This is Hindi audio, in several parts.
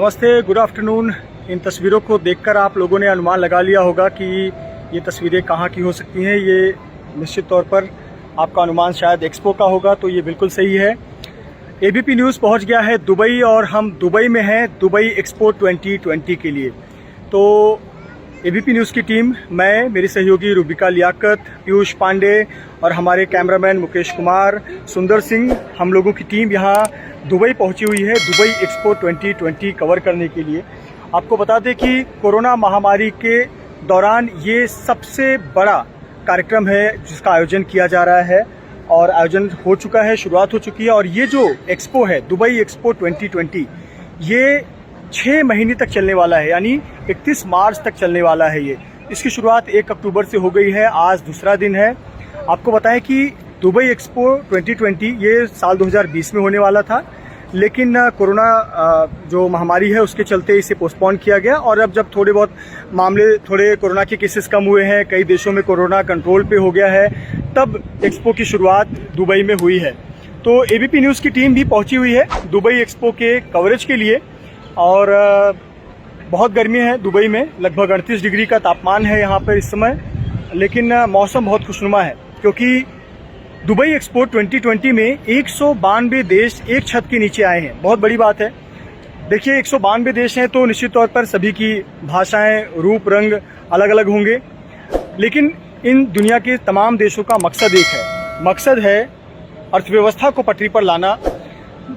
नमस्ते, गुड आफ्टरनून। इन तस्वीरों को देखकर आप लोगों ने अनुमान लगा लिया होगा कि ये तस्वीरें कहाँ की हो सकती हैं। ये निश्चित तौर पर आपका अनुमान शायद एक्सपो का होगा, तो ये बिल्कुल सही है। एबीपी न्यूज़ पहुंच गया है दुबई और हम दुबई में हैं दुबई एक्सपो 2020 के लिए। तो एबीपी न्यूज़ की टीम, मैं, मेरी सहयोगी रुबिका लियाकत, पीयूष पांडे और हमारे कैमरामैन मुकेश कुमार, सुंदर सिंह, हम लोगों की टीम यहाँ दुबई पहुंची हुई है दुबई एक्सपो 2020 कवर करने के लिए। आपको बता दें कि कोरोना महामारी के दौरान ये सबसे बड़ा कार्यक्रम है जिसका आयोजन किया जा रहा है और आयोजन हो चुका है, शुरुआत हो चुकी है। और ये जो एक्सपो है दुबई एक्सपो 2020 ये 6 महीने तक चलने वाला है, यानी 31 मार्च तक चलने वाला है। ये इसकी शुरुआत 1 अक्टूबर से हो गई है, आज दूसरा दिन है। आपको बताएं कि दुबई एक्सपो 2020 ये साल 2020 में होने वाला था, लेकिन कोरोना जो महामारी है उसके चलते इसे पोस्टपोन किया गया। और अब जब थोड़े बहुत मामले, थोड़े कोरोना के केसेस कम हुए हैं, कई देशों में कोरोना कंट्रोल पे हो गया है, तब एक्सपो की शुरुआत दुबई में हुई है। तो एबीपी न्यूज़ की टीम भी पहुंची हुई है दुबई एक्सपो के कवरेज के लिए। और बहुत गर्मी है दुबई में, लगभग 38 डिग्री का तापमान है यहाँ पर इस समय, लेकिन मौसम बहुत खुशनुमा है क्योंकि दुबई एक्सपो 2020 में 192 देश एक छत के नीचे आए हैं। बहुत बड़ी बात है। देखिए, 192 देश हैं तो निश्चित तौर पर सभी की भाषाएं, रूप, रंग अलग अलग होंगे, लेकिन इन दुनिया के तमाम देशों का मकसद एक है। मकसद है अर्थव्यवस्था को पटरी पर लाना,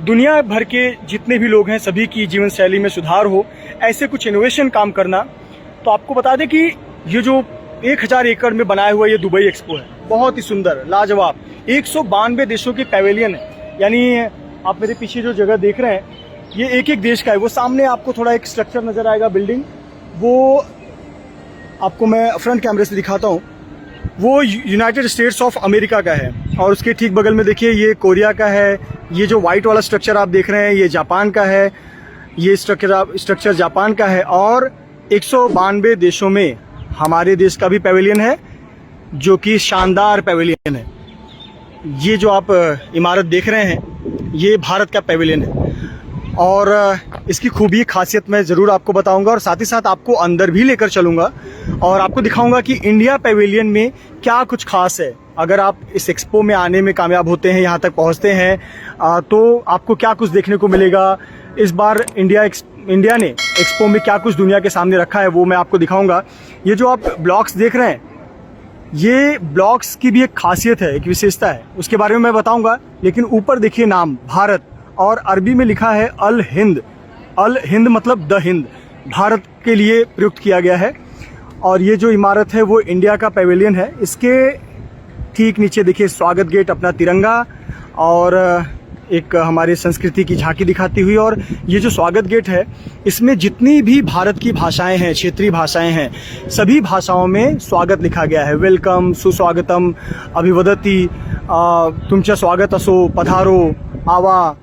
दुनिया भर के जितने भी लोग हैं सभी की जीवन शैली में सुधार हो, ऐसे कुछ इनोवेशन काम करना। तो आपको बता दें कि ये जो 1000 एकड़ में बनाया हुआ ये दुबई एक्सपो है, बहुत ही सुंदर, लाजवाब। 192 देशों के पैवेलियन है, यानी आप मेरे पीछे जो जगह देख रहे हैं ये एक एक देश का है। वो सामने आपको थोड़ा एक स्ट्रक्चर नजर आएगा, बिल्डिंग, वो आपको मैं फ्रंट कैमरे से दिखाता हूँ। वो यूनाइटेड स्टेट्स ऑफ अमेरिका का है और उसके ठीक बगल में देखिए ये कोरिया का है। ये जो व्हाइट वाला स्ट्रक्चर आप देख रहे हैं ये जापान का है, ये स्ट्रक्चर जापान का है। और 192 देशों में हमारे देश का भी पैवेलियन है जो कि शानदार पैवेलियन है। ये जो आप इमारत देख रहे हैं ये भारत का पैवेलियन है और इसकी खूबी, खासियत मैं ज़रूर आपको बताऊंगा और साथ ही साथ आपको अंदर भी लेकर चलूंगा और आपको दिखाऊंगा कि इंडिया पैवेलियन में क्या कुछ खास है। अगर आप इस एक्सपो में आने में कामयाब होते हैं, यहाँ तक पहुँचते हैं, तो आपको क्या कुछ देखने को मिलेगा। इस बार इंडिया ने एक्सपो में क्या कुछ दुनिया के सामने रखा है वो मैं आपको दिखाऊंगा। ये जो आप ब्लॉक्स देख रहे हैं ये ब्लॉक्स की भी एक खासियत है, एक विशेषता है, उसके बारे में मैं बताऊंगा। लेकिन ऊपर देखिए नाम भारत और अरबी में लिखा है अल हिंद। अल हिंद मतलब द हिंद, भारत के लिए प्रयुक्त किया गया है। और ये जो इमारत है वो इंडिया का पैवेलियन है। इसके ठीक नीचे देखिए स्वागत गेट, अपना तिरंगा और एक हमारे संस्कृति की झांकी दिखाती हुई। और ये जो स्वागत गेट है इसमें जितनी भी भारत की भाषाएं हैं, क्षेत्रीय भाषाएं हैं, सभी भाषाओं में स्वागत लिखा गया है। वेलकम, सुस्वागतम, अभिवदति, तुमचा स्वागत असो, पधारो, आवा,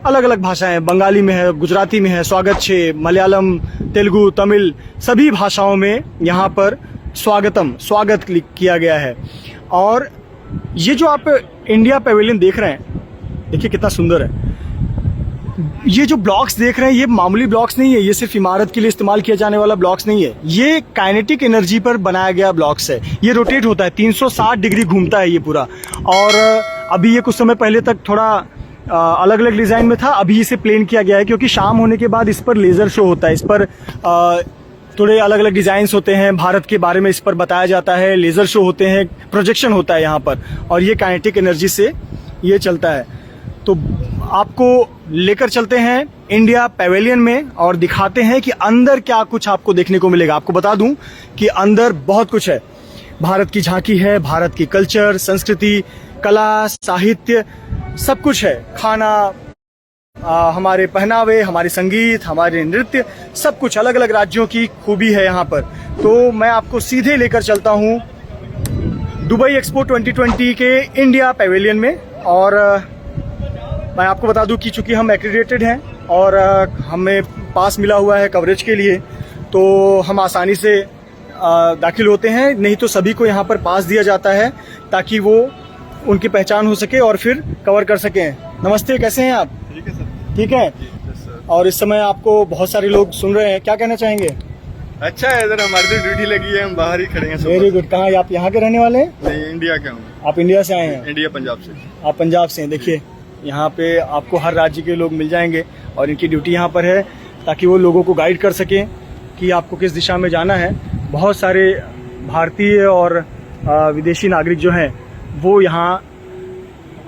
अलग अलग भाषाएं, बंगाली में है, गुजराती में है, स्वागत छे, मलयालम, तेलुगु, तमिल, सभी भाषाओं में यहाँ पर स्वागत किया गया है। और ये जो आप इंडिया पैवेलियन देख रहे हैं देखिए कितना सुंदर है। ये जो ब्लॉक्स देख रहे हैं ये मामूली ब्लॉक्स नहीं है, ये सिर्फ इमारत के लिए इस्तेमाल किया जाने वाला ब्लॉक्स नहीं है, ये काइनेटिक एनर्जी पर बनाया गया ब्लॉक्स है। ये रोटेट होता है, 360 डिग्री घूमता है ये पूरा। और अभी ये कुछ समय पहले तक थोड़ा अलग अलग डिज़ाइन में था, अभी इसे प्लेन किया गया है क्योंकि शाम होने के बाद इस पर लेज़र शो होता है। इस पर थोड़े अलग अलग डिज़ाइंस होते हैं, भारत के बारे में इस पर बताया जाता है, लेज़र शो होते हैं, प्रोजेक्शन होता है यहाँ पर, और ये काइनेटिक एनर्जी से ये चलता है। तो आपको लेकर चलते हैं इंडिया पैवेलियन में और दिखाते हैं कि अंदर क्या कुछ आपको देखने को मिलेगा। आपको बता दूं कि अंदर बहुत कुछ है, भारत की झांकी है, भारत की कल्चर, संस्कृति, कला, साहित्य, सब कुछ है, खाना, हमारे पहनावे, हमारे संगीत, हमारे नृत्य, सब कुछ, अलग अलग राज्यों की खूबी है यहाँ पर। तो मैं आपको सीधे लेकर चलता हूँ दुबई एक्सपो 2020 के इंडिया पैवेलियन में। और मैं आपको बता दूं कि चूंकि हम एक्रेडिटेड हैं और हमें पास मिला हुआ है कवरेज के लिए, तो हम आसानी से दाखिल होते हैं। नहीं तो सभी को यहाँ पर पास दिया जाता है ताकि वो उनकी पहचान हो सके और फिर कवर कर सकें। नमस्ते, कैसे हैं आप? ठीक है सर। ठीक है। और इस समय आपको बहुत सारे लोग सुन रहे हैं, क्या कहना चाहेंगे? अच्छा है, इधर हमारी तो ड्यूटी लगी है, हम बाहर ही खड़े हैं। Very good. कहाँ आप यहाँ के रहने वाले हैं? नहीं, इंडिया के हूँ। आप इंडिया से आए हैं? इंडिया, पंजाब से। आप पंजाब से हैं। देखिए यहाँ पे आपको हर राज्य के लोग मिल जाएंगे और इनकी ड्यूटी यहाँ पर है ताकि वो लोगों को गाइड कर सकें कि आपको किस दिशा में जाना है। बहुत सारे भारतीय और विदेशी नागरिक जो हैं वो यहाँ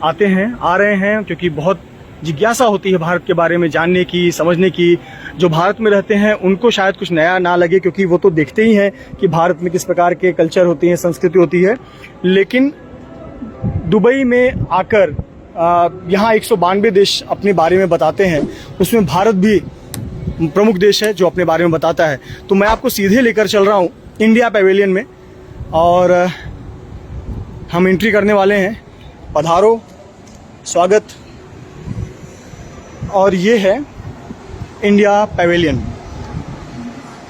आते हैं, आ रहे हैं, क्योंकि बहुत जिज्ञासा होती है भारत के बारे में जानने की, समझने की। जो भारत में रहते हैं उनको शायद कुछ नया ना लगे, क्योंकि वो तो देखते ही हैं कि भारत में किस प्रकार के कल्चर होती हैं, संस्कृति होती है। लेकिन दुबई में आकर यहाँ 192 देश अपने बारे में बताते हैं, उसमें भारत भी प्रमुख देश है जो अपने बारे में बताता है। तो मैं आपको सीधे लेकर चल रहा हूँ इंडिया पैवेलियन में और हम एंट्री करने वाले हैं। पधारो, स्वागत। और ये है इंडिया पैवेलियन।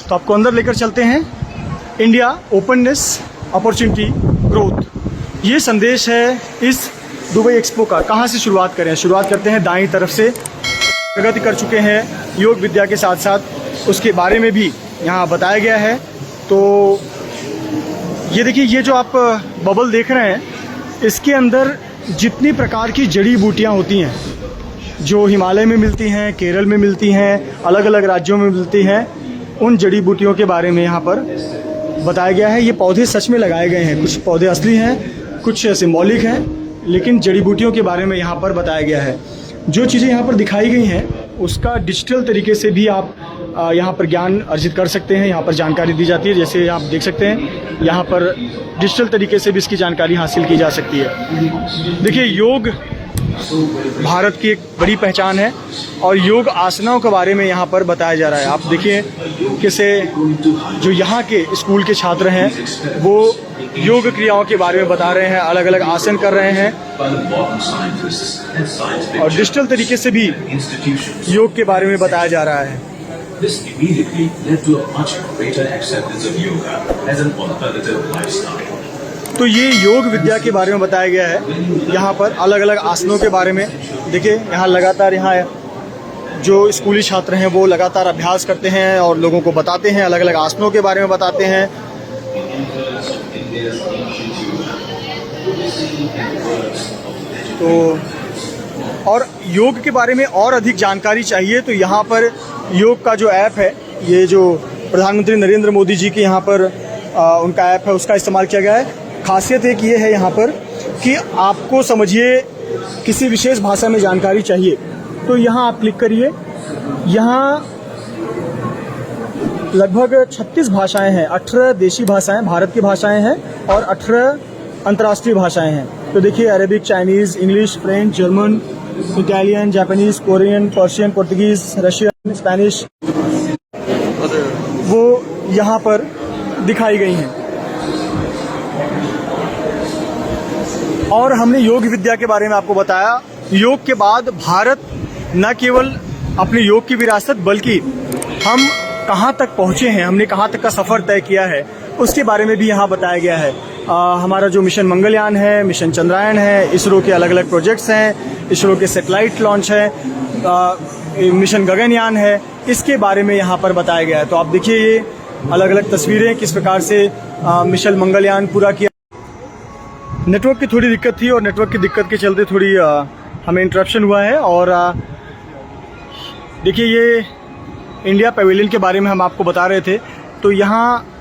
तो आपको अंदर लेकर चलते हैं। इंडिया, ओपननेस, अपॉर्चुनिटी, ग्रोथ, ये संदेश है इस दुबई एक्सपो का। कहाँ से शुरुआत करें? शुरुआत करते हैं दाईं तरफ से। प्रगति कर चुके हैं योग विद्या के साथ साथ उसके बारे में भी यहाँ बताया गया है। तो ये देखिए, ये जो आप बबल देख रहे हैं, इसके अंदर जितनी प्रकार की जड़ी बूटियाँ होती हैं जो हिमालय में मिलती हैं, केरल में मिलती हैं, अलग अलग राज्यों में मिलती हैं, उन जड़ी बूटियों के बारे में यहाँ पर बताया गया है। ये पौधे सच में लगाए गए हैं, कुछ पौधे असली हैं, कुछ सिंबॉलिक हैं, लेकिन जड़ी बूटियों के बारे में यहाँ पर बताया गया है। जो चीज़ें यहाँ पर दिखाई गई हैं उसका डिजिटल तरीके से भी आप यहाँ पर ज्ञान अर्जित कर सकते हैं। यहाँ पर जानकारी दी जाती है, जैसे आप देख सकते हैं यहाँ पर डिजिटल तरीके से भी इसकी जानकारी हासिल की जा सकती है। देखिए, योग भारत की एक बड़ी पहचान है और योग आसनों के बारे में यहाँ पर बताया जा रहा है। आप देखिए कैसे जो यहाँ के स्कूल के छात्र हैं वो योग क्रियाओं के बारे में बता रहे हैं, अलग अलग आसन कर रहे हैं और डिजिटल तरीके से भी योग के बारे में बताया जा रहा है। This immediately led to a much greater acceptance of yoga as an alternative lifestyle. तो ये योग विद्या के बारे में बताया गया है। यहाँ पर अलग अलग आसनों के बारे में देखिए, यहाँ लगातार यहाँ जो स्कूली छात्र हैं वो लगातार अभ्यास करते हैं और लोगों को बताते हैं, अलग अलग आसनों के बारे में बताते हैं। तो और योग के बारे में और अधिक जानकारी चाहिए तो यहाँ पर योग का जो ऐप है, ये जो प्रधानमंत्री नरेंद्र मोदी जी के यहाँ पर उनका ऐप है, उसका इस्तेमाल किया गया है। खासियत एक ये है यहाँ पर कि आपको समझिए किसी विशेष भाषा में जानकारी चाहिए तो यहाँ आप क्लिक करिए। यहाँ लगभग 36 भाषाएं हैं, 18 देशी भाषाएं, भारत की भाषाएं हैं और 18 अंतर्राष्ट्रीय भाषाएं हैं। तो देखिए, Arabic, Chinese, English, French, German, Italian, Japanese, Korean, Persian, Portuguese, Russian, Spanish, वो यहाँ पर दिखाई गई हैं। और हमने योग विद्या के बारे में आपको बताया। योग के बाद भारत न केवल अपने योग की विरासत बल्कि हम कहाँ तक पहुँचे हैं, हमने कहाँ तक का सफ़र तय किया है, उसके बारे में भी यहाँ बताया गया है। हमारा जो मिशन मंगलयान है, मिशन चंद्रयान है, इसरो के अलग अलग प्रोजेक्ट्स हैं, इसरो के सैटेलाइट लॉन्च है, मिशन गगनयान है, इसके बारे में यहाँ पर बताया गया है। तो आप देखिए ये अलग अलग तस्वीरें किस प्रकार से मिशन मंगलयान पूरा किया। नेटवर्क की थोड़ी दिक्कत थी और नेटवर्क की दिक्कत के चलते थोड़ी हमें इंटरप्शन हुआ है। और देखिए, ये इंडिया पैवेलियन के बारे में हम आपको बता रहे थे। तो यहाँ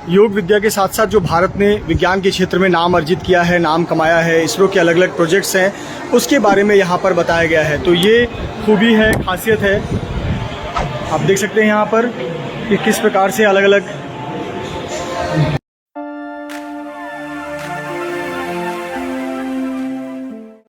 योग विद्या के साथ साथ जो भारत ने विज्ञान के क्षेत्र में नाम अर्जित किया है, नाम कमाया है, इसरो के अलग अलग प्रोजेक्ट्स हैं, उसके बारे में यहाँ पर बताया गया है। तो ये खूबी है, खासियत है। आप देख सकते हैं यहाँ पर कि किस प्रकार से अलग अलग